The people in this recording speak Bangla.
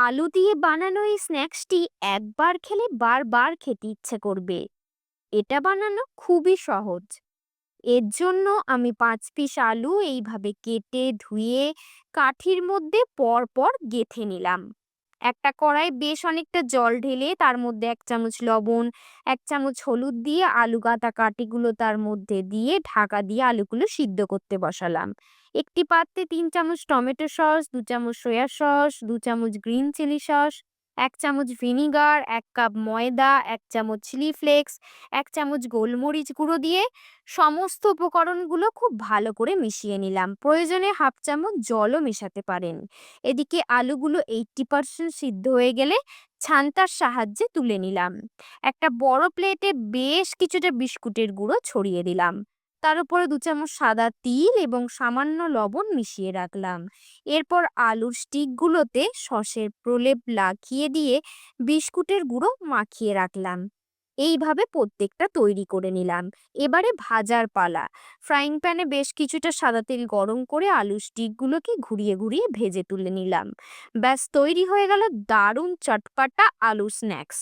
আলু দিয়ে বানানো এই স্ন্যাক্সটি একবার খেলে বারবার খেতে ইচ্ছে করবে। এটা বানানো খুবই সহজ। এর জন্য আমি ৫ পিস আলু এইভাবে কেটে ধুয়ে কাঠির মধ্যে পর পর গেঁথে নিলাম। একটা কড়াই বেশ অনেকটা জল ঢেলে তার মধ্যে ১ চামচ লবণ, ১ চামচ হলুদ দিয়ে আলু গাঁথা কাঠিগুলো তার মধ্যে দিয়ে ঢাকা দিয়ে আলুগুলো সিদ্ধ করতে বসালাম। একটি পাত্রে ৩ চামচ টমেটো সস, ২ চামচ সয়া সস, ২ চামচ গ্রিন চিলি সস, ১ চামচ ভিনিগার, ১ কাপ ময়দা, ১ চামচ চিলি ফ্লেক্স, ১ চামচ গোলমরিচ গুঁড়ো দিয়ে সমস্ত উপকরণগুলো খুব ভালো করে মিশিয়ে নিলাম। প্রয়োজনে ১/২ চামচ জলও মেশাতে পারেন। এদিকে আলুগুলো ৮০% সিদ্ধ হয়ে গেলে ছান্তার সাহায্যে তুলে নিলাম। একটা বড় প্লেটে বেশ কিছুটা বিস্কুটের গুঁড়ো ছড়িয়ে দিলাম। তার উপরে ২ চামচ সাদা তিল এবং সামান্য লবণ মিশিয়ে রাখলাম। এরপর আলুর স্টিকগুলোতে সসের প্রলেপ লাগিয়ে দিয়ে বিস্কুটের গুঁড়ো মাখিয়ে রাখলাম। এইভাবে প্রত্যেকটা তৈরি করে নিলাম। এবারে ভাজার পালা। ফ্রাইং প্যানে বেশ কিছুটা সাদা তেল গরম করে আলুর স্টিকগুলোকে ঘুরিয়ে ঘুরিয়ে ভেজে তুলে নিলাম। ব্যাস তৈরি হয়ে গেল দারুণ চটপাটা আলু স্ন্যাক্স।